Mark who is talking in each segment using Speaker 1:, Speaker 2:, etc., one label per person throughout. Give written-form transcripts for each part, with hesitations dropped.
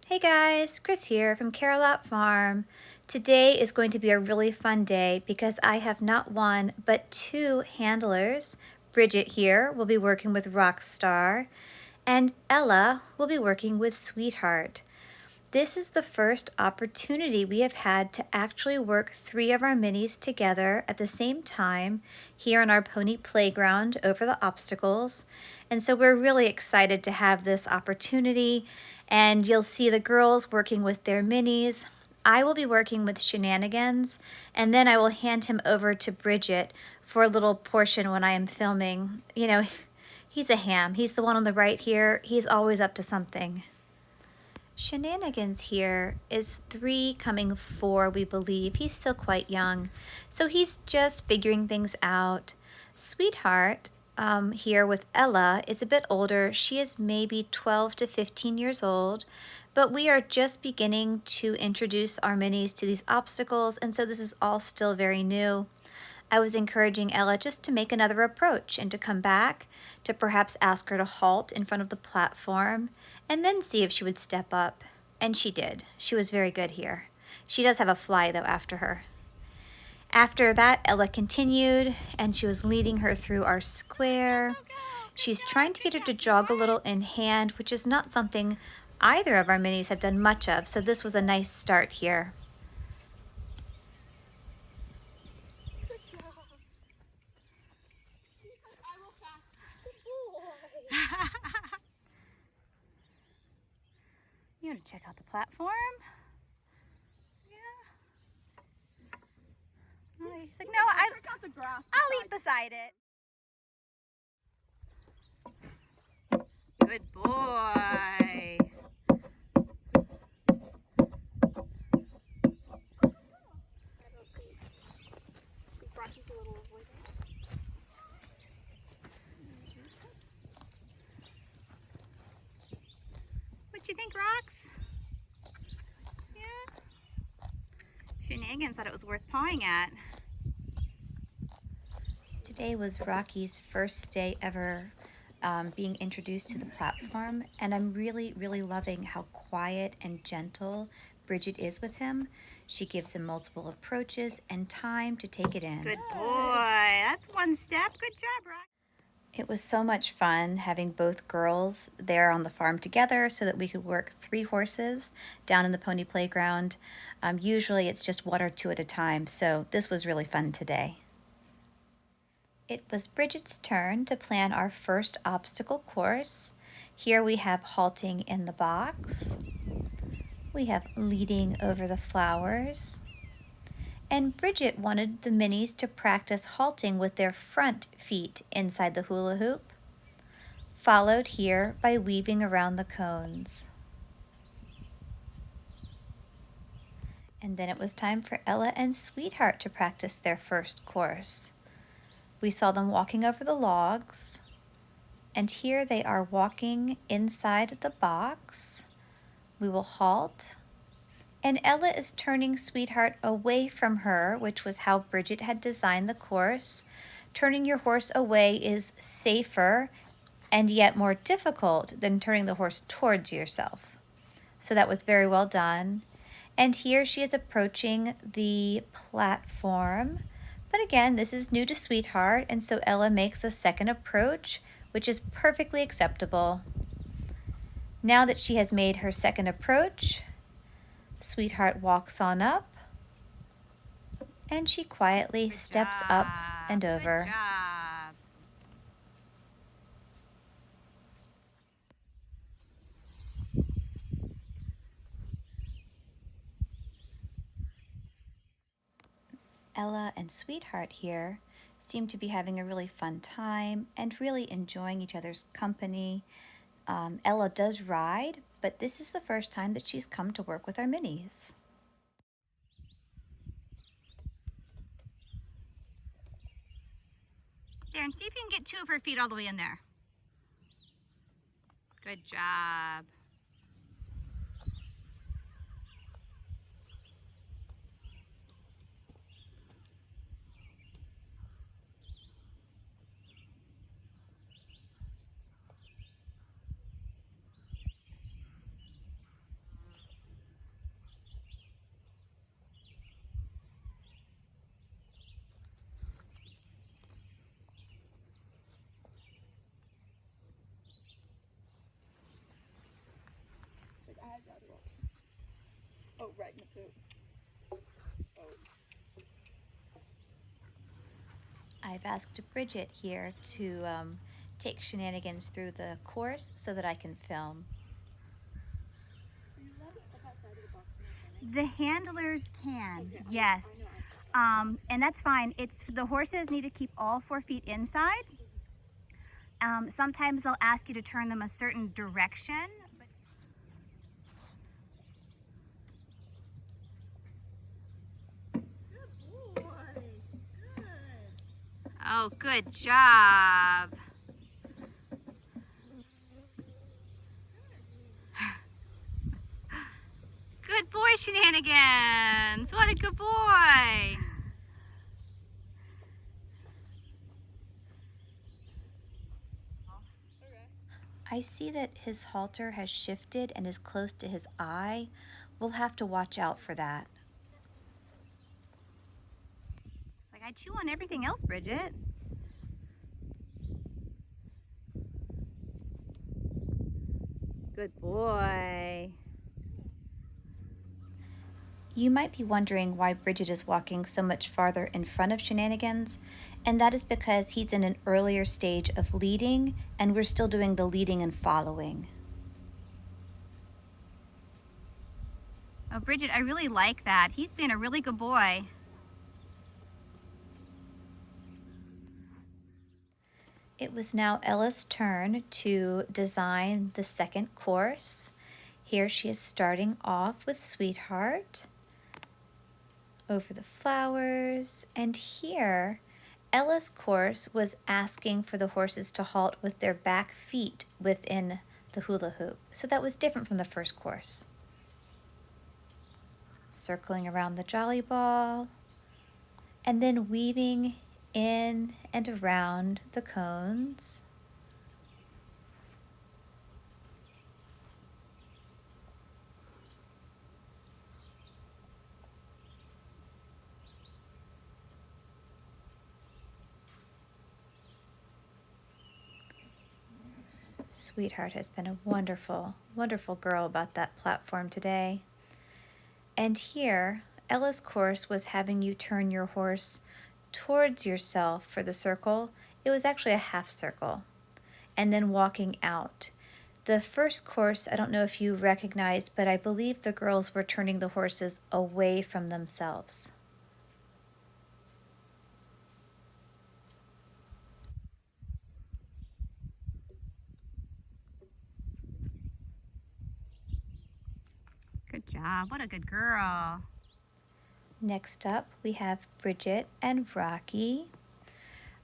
Speaker 1: Hey guys, Chris here from Carolot Farm. Today is going to be a really fun day because I have not one but two handlers. Bridget here will be working with Rockstar and Ella will be working with Sweetheart. This is the first opportunity we have had to actually work three of our minis together at the same time here on our pony playground over the obstacles. And so we're really excited to have this opportunity, and you'll see the girls working with their minis. I will be working with Shenanigans, and then I will hand him over to Bridget for a little portion when I am filming. You know, he's a ham. He's the one on the right here. He's always up to something. Shenanigans here is 3 coming 4, we believe. He's still quite young, so he's just figuring things out. Sweetheart here with Ella is a bit older. She is maybe 12 to 15 years old, but we are just beginning to introduce our minis to these obstacles, and so this is all still very new. I was encouraging Ella just to make another approach and to come back, to perhaps ask her to halt in front of the platform and then see if she would step up. And she did. She was very good here. She does have a fly though after her. After that, Ella continued and she was leading her through our square. She's trying to get her to jog a little in hand, which is not something either of our minis have done much of, so this was a nice start here. You want to check out the platform? Yeah. Oh, he's like, no, I'll eat beside it. Good boy. What you think, Rox? Yeah. Shenanigans thought it was worth pawing at. Today was Rocky's first day ever being introduced to the platform, and I'm really loving how quiet and gentle Bridget is with him. She gives him multiple approaches and time to take it in. Good boy. That's one step. Good job, Rock. It was so much fun having both girls there on the farm together so that we could work 3 horses down in the pony playground. Usually it's just 1 or 2 at a time, so this was really fun today. It was Bridget's turn to plan our first obstacle course. Here we have halting in the box. We have leading over the flowers. And Bridget wanted the minis to practice halting with their front feet inside the hula hoop, followed here by weaving around the cones. And then it was time for Ella and Sweetheart to practice their first course. We saw them walking over the logs, and here they are walking inside the box. We will halt, and Ella is turning Sweetheart away from her, which was how Bridget had designed the course. Turning your horse away is safer and yet more difficult than turning the horse towards yourself. So that was very well done. And here she is approaching the platform. But again, this is new to Sweetheart, and so Ella makes a second approach, which is perfectly acceptable. Now that she has made her second approach, Sweetheart walks on up, and she quietly steps up and over. Good job. Ella and Sweetheart here seem to be having a really fun time and really enjoying each other's company. Ella does ride, but this is the first time that she's come to work with our minis. There, and see if you can get 2 of her feet all the way in there. Good job.
Speaker 2: Oh, right in the boot. Oh.
Speaker 1: I've asked Bridget here to take Shenanigans through the course so that I can film.
Speaker 2: Are you allowed to step outside of the box when you're filming?
Speaker 1: The handlers can,
Speaker 2: Okay,
Speaker 1: yes.
Speaker 2: I know I stepped
Speaker 1: And that's fine. It's the horses need to keep all 4 feet inside. Sometimes they'll ask you to turn them a certain direction.
Speaker 2: Good boy. Good.
Speaker 1: Oh, good job. Good boy, Shenanigans. What a good boy.
Speaker 2: Okay.
Speaker 1: I see that his halter has shifted and is close to his eye. We'll have to watch out for that. Like I chew on everything else, Bridget. Good boy. You might be wondering why Bridget is walking so much farther in front of Shenanigans, and that is because he's in an earlier stage of leading, and we're still doing the leading and following. Oh, Bridget, I really like that. He's been a really good boy. It was now Ella's turn to design the second course. Here she is starting off with Sweetheart over the flowers, and here Ella's course was asking for the horses to halt with their back feet within the hula hoop. So that was different from the first course. Circling around the jolly ball, and then weaving in and around the cones. Sweetheart has been a wonderful, wonderful girl about that platform today. And here, Ella's course was having you turn your horse towards yourself for the circle. It was actually a half circle. And then walking out. The first course, I don't know if you recognized, but I believe the girls were turning the horses away from themselves. Good job. What a good girl. Next up, we have Bridget and Rocky.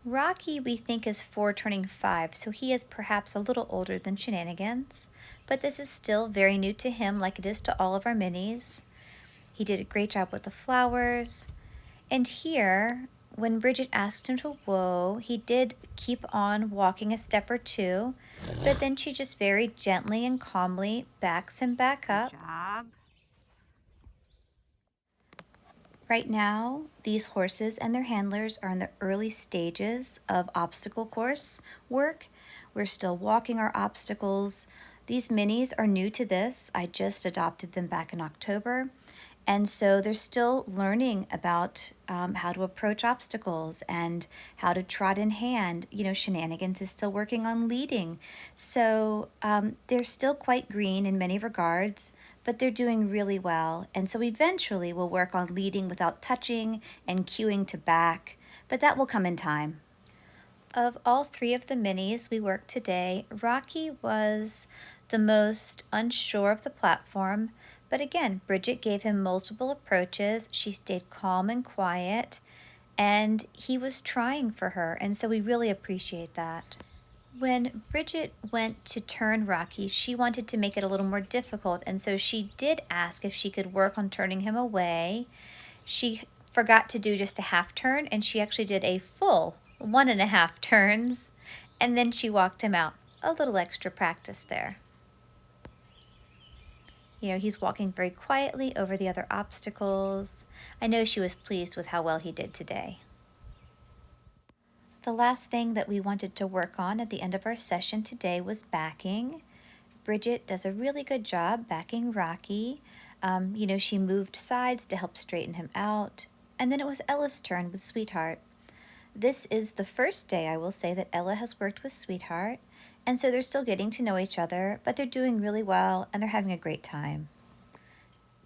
Speaker 1: Rocky, we think, is 4 turning 5, so he is perhaps a little older than Shenanigans, but this is still very new to him like it is to all of our minis. He did a great job with the flowers. And here, when Bridget asked him to whoa, he did keep on walking a step or two, but then she just very gently and calmly backs him back up. Good job. Right now, these horses and their handlers are in the early stages of obstacle course work. We're still walking our obstacles. These minis are new to this. I just adopted them back in October. And so they're still learning about how to approach obstacles and how to trot in hand. You know, Shenanigans is still working on leading. So they're still quite green in many regards, but they're doing really well. And so eventually we'll work on leading without touching and cueing to back, but that will come in time. Of all 3 of the minis we worked today, Rocky was the most unsure of the platform, but again, Bridget gave him multiple approaches. She stayed calm and quiet, and he was trying for her, and so we really appreciate that. When Bridget went to turn Rocky, she wanted to make it a little more difficult, and so she did ask if she could work on turning him away. She forgot to do just a half turn, and she actually did a full 1.5 turns, and then she walked him out. A little extra practice there. You know, he's walking very quietly over the other obstacles. I know she was pleased with how well he did today. The last thing that we wanted to work on at the end of our session today was backing. Bridget does a really good job backing Rocky. She moved sides to help straighten him out. And then it was Ella's turn with Sweetheart. This is the first day, I will say, that Ella has worked with Sweetheart. And so they're still getting to know each other, but they're doing really well and they're having a great time.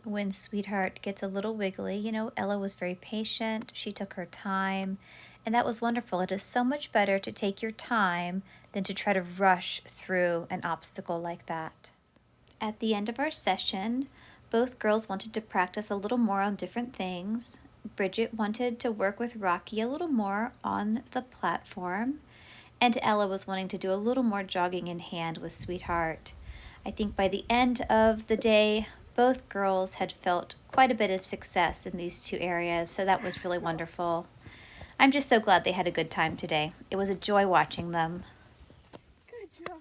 Speaker 1: When Sweetheart gets a little wiggly, Ella was very patient. She took her time, and that was wonderful. It is so much better to take your time than to try to rush through an obstacle like that. At the end of our session, both girls wanted to practice a little more on different things. Bridget wanted to work with Rocky a little more on the platform, and Ella was wanting to do a little more jogging in hand with Sweetheart. I think by the end of the day, both girls had felt quite a bit of success in these two areas, so that was really wonderful. I'm just so glad they had a good time today. It was a joy watching them.
Speaker 2: Good job.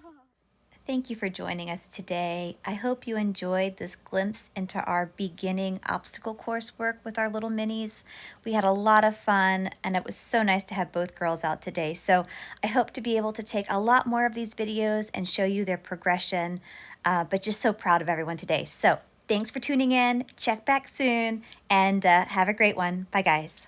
Speaker 1: Thank you for joining us today. I hope you enjoyed this glimpse into our beginning obstacle course work with our little minis. We had a lot of fun, and it was so nice to have both girls out today. So I hope to be able to take a lot more of these videos and show you their progression, but just so proud of everyone today. So thanks for tuning in. Check back soon, and have a great one. Bye, guys.